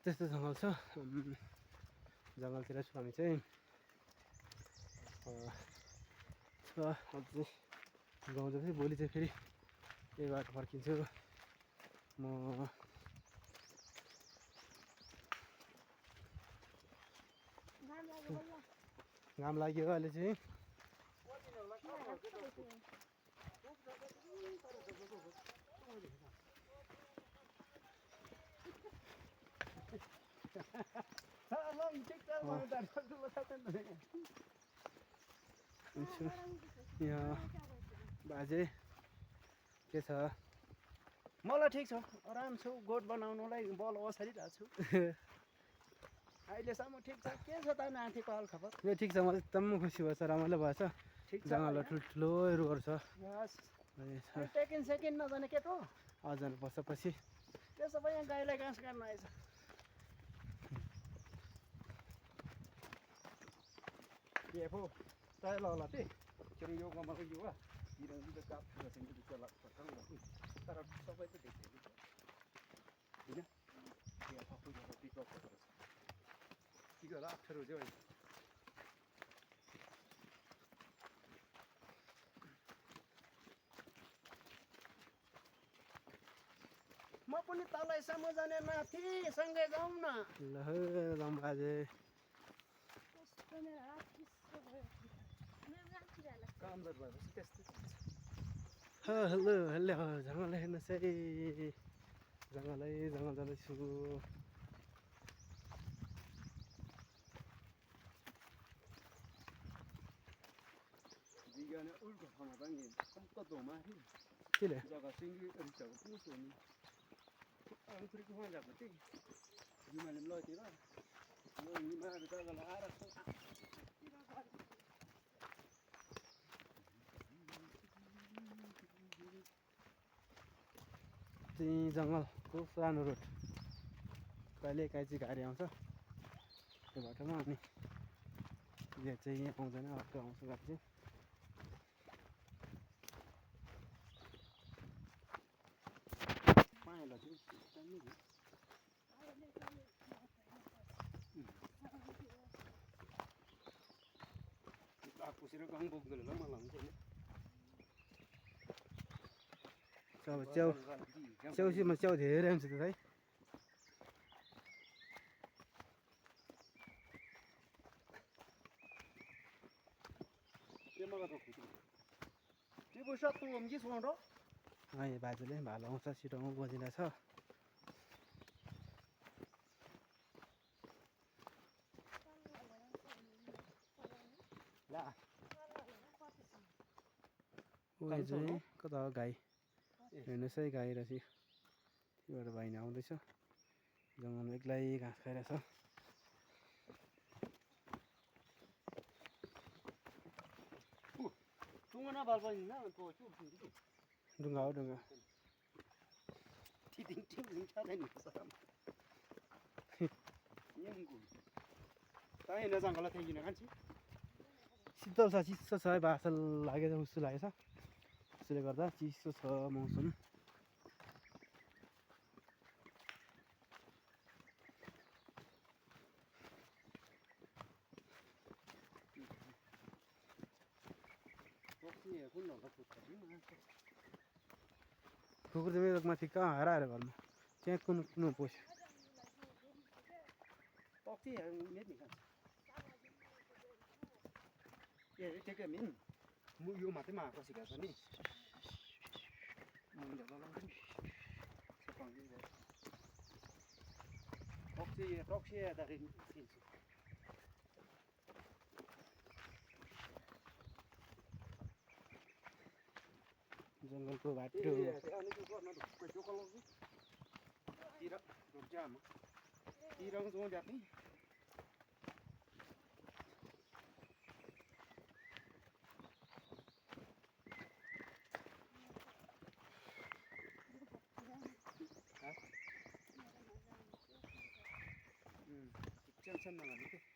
त्यस्तो जङ्गल छ। जङ्गलतिर छु हामी चाहिँ। छ अझै गाउँ जाँदै भोलि चाहिँ फेरि यही बाटो फर्किन्छु म। घाम लाग्यो अहिले चाहिँ। यहाँ बाजे के छ? मलाई ठिक छ, आराम छु। गोठ बनाउनुलाई बल ओसारिरहेको छु। अहिलेसम्म ठिक छ। के छ त नातिको हाल खबर? यो ठिक छ, म एकदम खुसी भएछ, रमाइलो भएछ। जङ्गलमा ठुल्ठुलो रुखहरू छ। टेकिन सेकिन नजाने केटो आज जानुपर्छ पछि। त्यसो भए यहाँ गाईलाई घाँस काट्न आएछ। ये हो तय होला ते चरङ यो गमको युवा दिरङ दिद काप गर्छन् कि चला पटङ गर्छ तर सबै त देख्दैन हैन यो आफू जस्तो पिकअप गर्छ के गर्दा अप्ठ्यारो चाहिँ म पनि तलैसम्म जाने नाति सँगै जाउँ न। ल जाउँ बाजे। कामदार भएपछि त्यस्तै हेलो हेलो जङ्गल हेर्नुहोस् है। जङ्गल जाँदैछु। जिगाने उल्टो ठाउँमा त नि कस्तो माथि केले जग्गा सिङ्गी रिसको पुस हो नि अङ्कुरी कुमा जाको थिए हिमालय लैतिर यो हिमालय जग्गालाई आएर त्यही जङ्गलको सानो रोड कहिले काहीँ चाहिँ गाडी आउँछ त्यो बाटोमा, अनि यहाँ चाहिँ यहाँ आउँदैन, अर्को आउँछ गाडी चाहिँ। पाएला चाहिँ पुसेर गाउँ बोक्दैन ल मलाई हुन्छ नि अब च्याउसीमा च्याउ धेरै हुन्छ त है। यहाँ बाजेले भालो आउँछ छिटो बोलिरहेछ। उयो चाहिँ कता हो गाई हेर्नुहोस् है, गाई रहेछ। त्योबाट भाइना आउँदैछ। जङ्गलमा एक्लै घाँस खाइरहेछ। ढुङ्गा हो ढुङ्गा। शीतल छ, चिसो छ, बासल लागेको जस्तो लागेछ। त्यसले गर्दा चिसो छ मौसम। कुकुर चाहिँ मेरो माथि कहाँ हराएर घरमा त्यहाँ कुन पस्यो। यो मात्रै मार्को सिकाएको नि जङ्गलको बाटो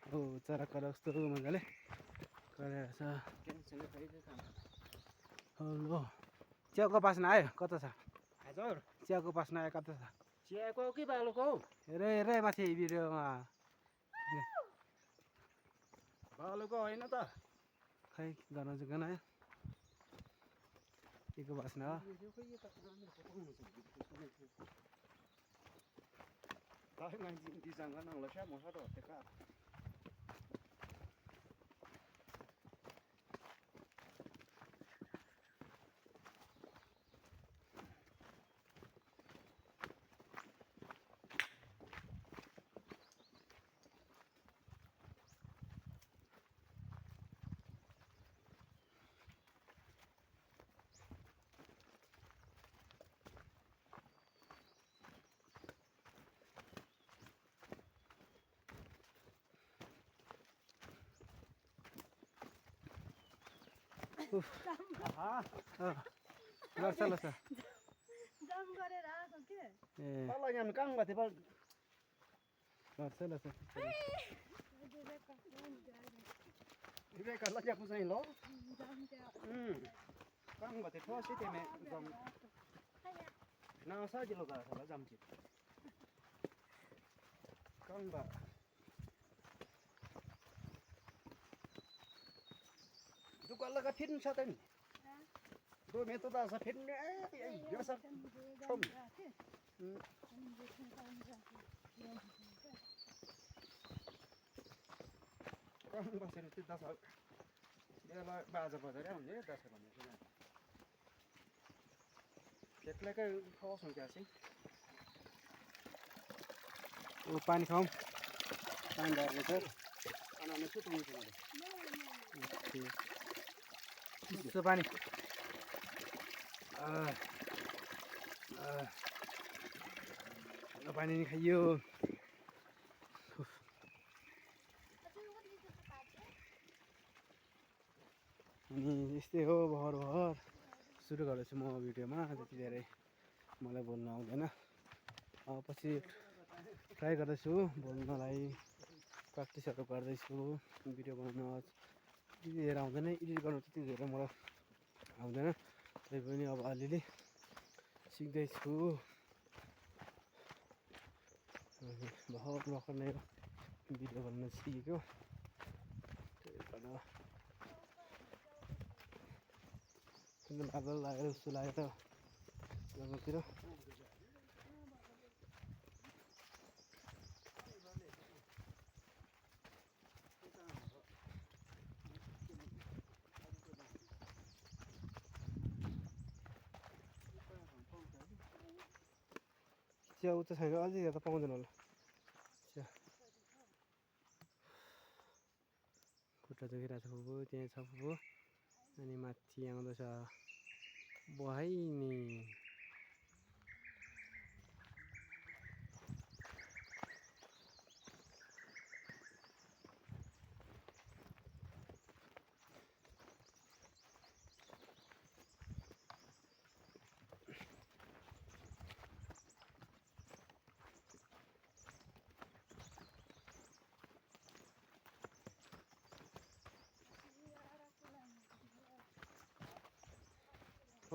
हो चरा करा कस्तो मजाले गरेर छ। हेलो च्याउको पास नआयो कता छ? हजुर च्याउको पास नआयो कता छ? चियाको हो कि बालुको हौ? हेर हेर माथि भिडियोमा बालुको होइन त। खै गर्न चाहिँ गनायो के को बास्ना हो गर्छ ल सर जम गरेर आएको के ए तल यहाँ कहाँ गएको थियो गर्छ ल सर विवेक लग्याएको चाहिँ ल जम त्यो कहाँ गएको थियो ठोसी तिमी जम न सजिलो भएको छ होला जमचित कहाँ भयो दुकान लगा फिर्नु छ त नि दो में तो दासा फिर्ने यो सब छम कहाँ बसेर त्यो दसा बेला बाजा बजाएर हुन्छ दसा भन्ने कुरा एक्लैकै खस हुन्छ चाहिँ ओ पानी खाउँ पानी धर्ने छ अनि सुत्नु छ चिसो पानी पानी नि खाइयो अनि यस्तै हो भर भर सुरु गर्दैछु म भिडियोमा त्यति धेरै मलाई बोल्नु आउँदैन पछि ट्राई गर्दैछु बोल्नलाई प्र्याक्टिसहरू गर्दैछु भिडियो बनाउन त्यति धेरै आउँदैन एडिट गर्नु त्यति धेरै मलाई आउँदैन तै पनि अब अलिअलि सिक्दैछु भर्खर भर्खर नै भिडियो बनाउन सिकेको त्यही भएर बादल लागेर जस्तो लागेर जग्गातिर च्याउ त छैन अझै त पाउँदैन होला खुट्टा जोगिरहेको छ फुपू त्यहाँ छ फुपू अनि माथि आउँदैछ बहाइनी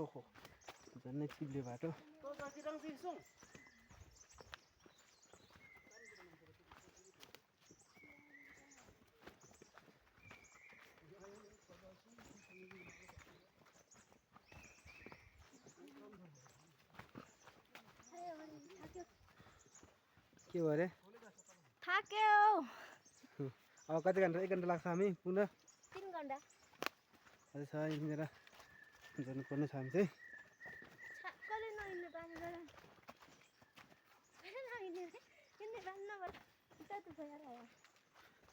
ओहो झन्नै चिप्ले बाटो तो जतिरङ दिन्छौ के भयो अरे थाक्यो अब कति घन्टा 1 घन्टा लाग्छ हामी पुनः 3 घण्टा अझै छ यहाँनिर जानुपर्ने छ हामी चाहिँ कसले नहिँड्ने पानी गएर नहिँड्ने किन्ने पानी नभएर कति भएर आयो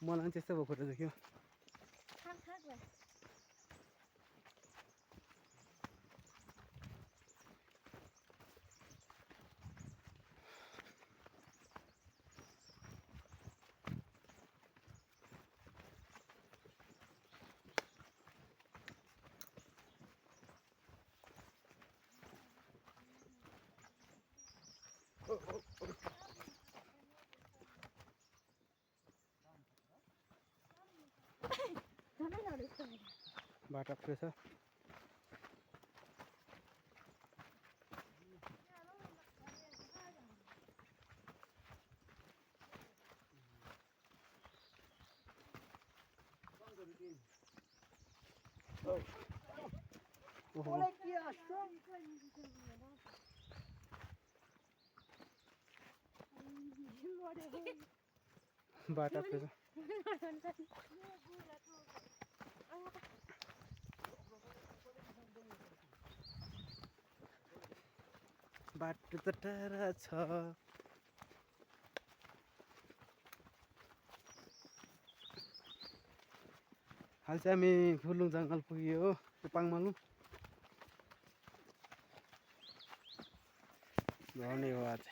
मलाई पनि त्यस्तो भयो खुट्टा दुख्यो थाक थाक भयो बाटो अप्ठ्यारो छ ओहो मलाई के आस्तो बाटा फेर बाटो त टाढा छ हाल चाहिँ हामी फुलुङ जङ्गल पुग्यो हो पाङमालुङ झर्ने हो आज